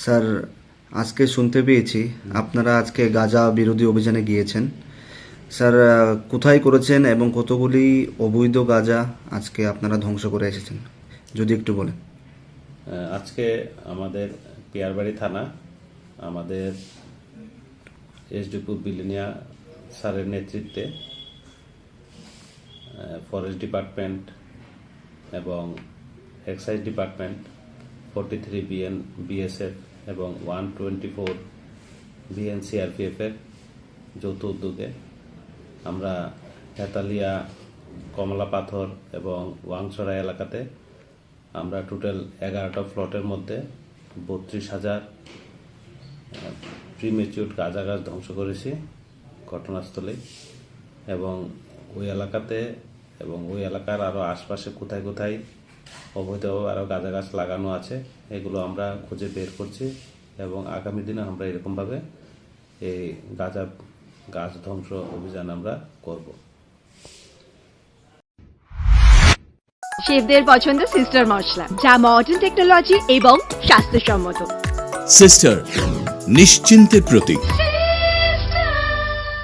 Sir, আজকে শুনতে পেয়েছি আপনারা আজকে গাঁজা বিরোধী অভিযানে গিয়েছেন। স্যার, কোথায় করেছেন এবং কতগুলি অবৈধ গাঁজা আজকে আপনারা ধ্বংস করে এসেছেন, যদি একটু বলেন। আজকে আমাদের পিয়ারবাড়ি থানা আমাদের এসডিপি বিলিনিয়া স্যারের নেতৃত্বে ফরেস্ট ডিপার্টমেন্ট এবং এক্সাইজ ডিপার্টমেন্ট 43 বিএসএফ এবং 124 সিআরপিএফ এর যৌথ উদ্যোগে আমরা হেতালিয়া, কমলা পাথর এবং ওয়াংছড়া এলাকাতে আমরা টোটাল 11টা প্লটের মধ্যে 32,000 প্রিমেচিউর গাঁজা গাছ ধ্বংস করেছি ঘটনাস্থলে। এবং ওই এলাকাতে এবং ওই এলাকার আরও আশপাশে কোথায় কোথায় অবৈধভাবে আরও গাঁজা গাছ লাগানো আছে এগুলো আমরা খুঁজে বের করছি এবং আগামী দিনে আমরা এরকমভাবে এই গাছ ধ্বংস অভিযান আমরা করব। শেফদের পছন্দ সিস্টার মশলা, যা মডার্ন টেকনোলজি এবং স্বাস্থ্যসম্মত। সিস্টার, নিশ্চিন্তের প্রতীক।